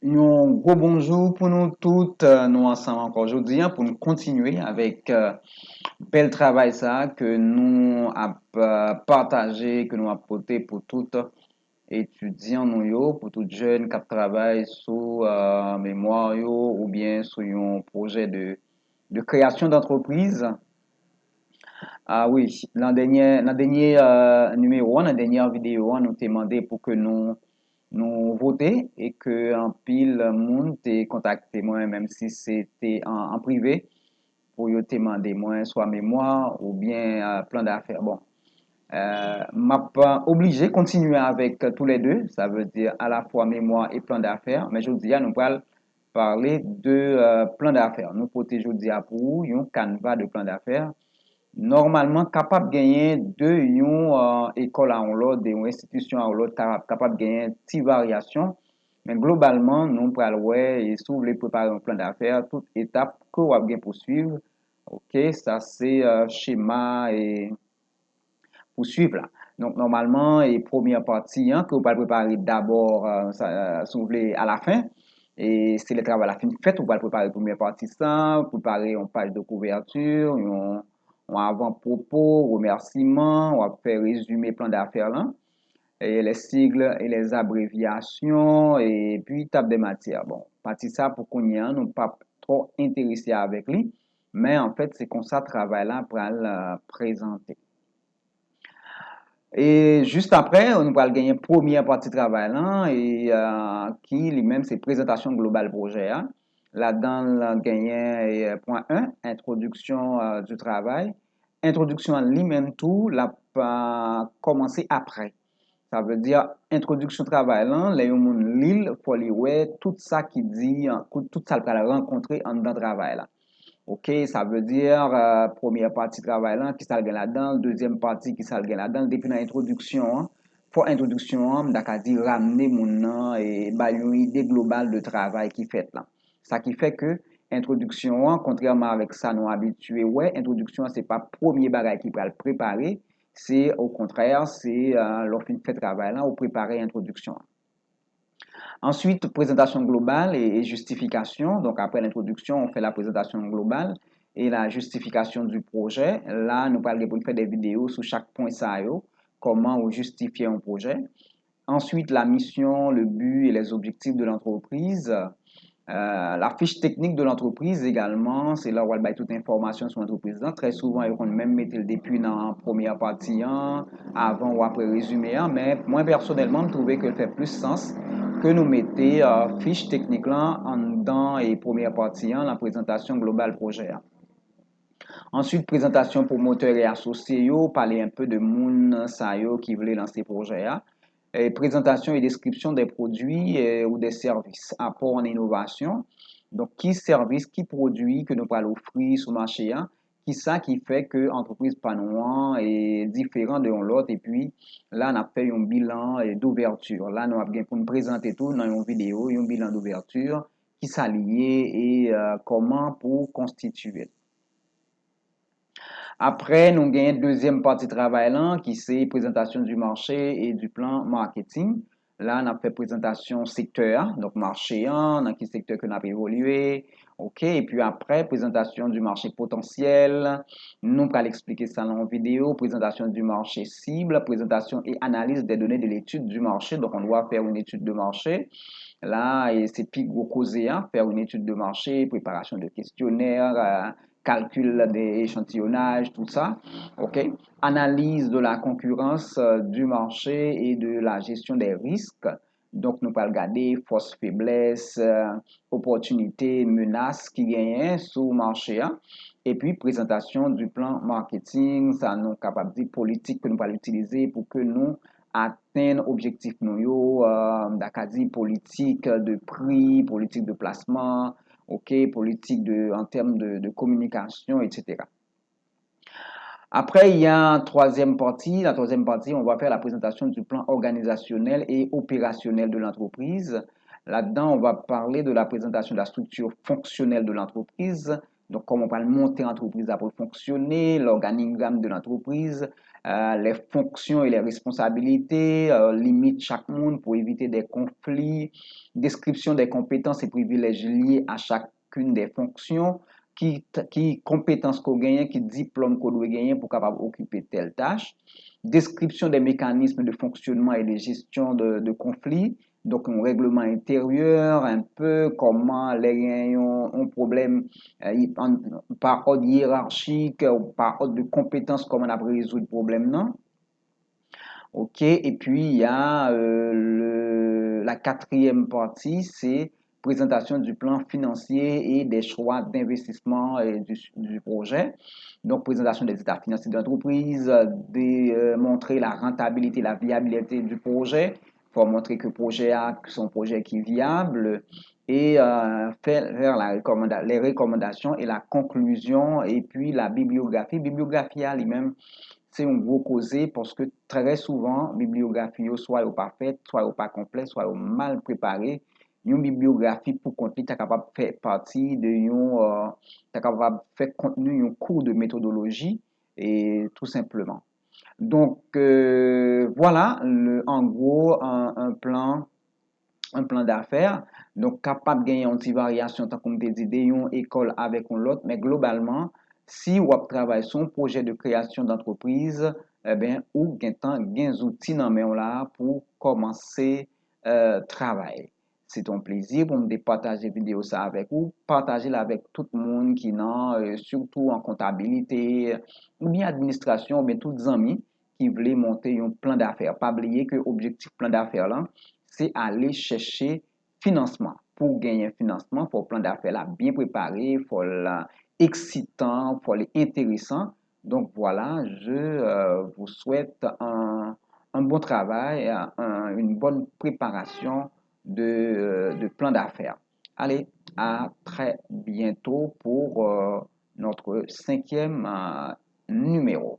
Un gros bonjour pour nous toutes, nous ensemble encore aujourd'hui, pour nous continuer avec bel travail ça que nous avons partagé, que nous avons porté pour toutes étudiants nous yo, pour toutes jeunes qui travaillent sur mémoire yo, ou bien sur un projet de création d'entreprise. Ah oui, l'an dernier numéro, la dernière vidéo, nous t'a demandé pour que nous voter et que un pile monde t'ait contacté moi, même si c'était en privé, pour te demander moi, soit mémoire ou bien plan d'affaires. Bon, m'a pas obligé de continuer avec tous les deux, ça veut dire à la fois mémoire et plan d'affaires, mais je dis, nous allons parler de plan d'affaires. Nous protégeons pour un canevas de plan d'affaires normalement capable de gagner de une école à l'autre, de une institution à l'autre, capable de gagner petite variation. Mais globalement, nous prenons ouais, et si vous voulez préparer un plan d'affaires, toute étape que vous avez poursuivre. OK, ça c'est schéma et poursuivre là. Donc normalement, et première partie hein, que vous allez préparer d'abord si vous voulez à la fin. Et c'est le travail à la fin fait, vous allez préparer la première partie ça, préparer une page de couverture, un avant-propos, remerciement, on va faire résumer plan d'affaires là, et les sigles et les abréviations, et puis table des matières. Bon, partie ça pour qu'on y ait, nous pas trop intéressé avec lui, mais en fait, c'est comme ça travail là pour le présenter. Et juste après, on va gagner première partie de travail là, et qui lui-même c'est présentation globale projet. Hein. Là-dedans, on gagné point 1, introduction du travail. Introduction en lui-même tout, là, commencer après. Ça veut dire introduction travail là, les gens l'île, faut lire ouais, tout ça qui dit, tout ça qu'il a rencontré en dans travail là. OK, ça veut dire première partie travail là qui s'algue là-dedans, deuxième partie qui s'algue là-dedans depuis l'introduction. Pour introduction, d'accord dire ramener mon nom et bah une idée globale de travail qui fait là. Ça qui fait que introduction, contrairement avec ça nous habitués, ouais, introduction c'est pas premier bagage qui va le préparer, c'est au contraire, c'est lorsqu'on fait travail là ou préparer introduction. Ensuite, présentation globale et justification. Donc, après l'introduction, on fait la présentation globale et la justification du projet. Là, nous parlons pour faire des vidéos sur chaque point ça, comment justifier un projet. Ensuite, la mission, le but et les objectifs de l'entreprise. La fiche technique de l'entreprise également, c'est là où elle a toute information sur l'entreprise. Très souvent, ils vont même mettre le depuis dans la première partie, hein, avant ou après résumé. Hein, mais moi, personnellement, je trouvais que ça fait plus sens que nous mettions fiche technique là en dedans et première partie, hein, la présentation globale projet. Hein. Ensuite, présentation promoteur et associé, parler un peu de moun sa yo qui voulait lancer projet. Hein. Et présentation et description des produits ou des services, apport en innovation. Donc, qui service, qui produit que nous allons offrir sur le marché, hein, qui ça qui fait que l'entreprise Panouan est différente de l'autre. Et puis, là, on a fait un bilan d'ouverture. Là, nous avons pour nous présenter tout dans une vidéo, un bilan d'ouverture, qui s'allie et comment pour constituer. Après, nous gagnons deuxième partie de travail là, qui c'est présentation du marché et du plan marketing. Là, on a fait présentation secteur, donc marché 1, dans quel secteur que nous avons évolué. OK, et puis après, présentation du marché potentiel. Nous allons expliquer ça dans la vidéo. Présentation du marché cible, présentation et analyse des données de l'étude du marché. Donc, on doit faire une étude de marché. Là, et c'est plus gros causé, hein, faire une étude de marché, préparation de questionnaires, calcul des échantillonnages, tout ça. OK? Analyse de la concurrence du marché et de la gestion des risques. Donc, nous allons regarder force, faiblesse, opportunités, menaces qui gagnent sur le marché. Hein. Et puis, présentation du plan marketing, ça nous capable de politique que nous allons utiliser pour que nous atteindre objectif nous politique de prix, politique de placement, OK, politique en termes de communication, etc. Après, il y a une troisième partie. La troisième partie, on va faire la présentation du plan organisationnel et opérationnel de l'entreprise. Là-dedans, on va parler de la présentation de la structure fonctionnelle de l'entreprise. Donc, comment on va monter l'entreprise pour fonctionner, l'organigramme de l'entreprise, les fonctions et les responsabilités, limite chaque monde pour éviter des conflits, description des compétences et privilèges liés à chacune des fonctions, qui compétences qu'on gagne, qui diplôme qu'on doit gagner pour capable occuper telle tâche, description des mécanismes de fonctionnement et de gestion de conflits, donc un règlement intérieur, un peu comment les gagnants ont un problème par ordre hiérarchique ou par ordre de compétences, comment on a résoudre le problème, non? OK, et puis il y a la quatrième partie, c'est présentation du plan financier et des choix d'investissement du projet. Donc, présentation des états financiers de l'entreprise, montrer la rentabilité, la viabilité du projet. Il faut montrer que le projet a son projet qui est viable et faire les recommandations et la conclusion et puis la bibliographie. Bibliographie à lui-même, c'est un gros causé parce que très souvent, bibliographie, soit pas faite, soit pas complète, soit mal préparée. Une bibliographie pour contenu, tu es capable de faire partie de t'es capable de faire contenu un cours de méthodologie et tout simplement. Donc voilà, en gros, un plan d'affaires. Donc, capable de gagner une petite variation, tant comme tu dit, d'une école avec une autre, mais globalement, si vous travaillez sur un projet de création d'entreprise, eh bien, ou gain des outils dans main là pour commencer travail. C'est un plaisir pour me partager vidéo ça avec vous, partager là avec tout le monde qui n'a, surtout en comptabilité, ou bien administration, ou bien tous les amis qui veulent monter un plan d'affaires. Pas oublier que l'objectif plan d'affaires là, c'est aller chercher financement. Pour gagner financement, il faut plan d'affaires là bien préparé, il faut excitant, il faut intéressant. Donc voilà, je vous souhaite un bon travail, une bonne préparation de plan d'affaires. Allez, à très bientôt pour notre cinquième numéro.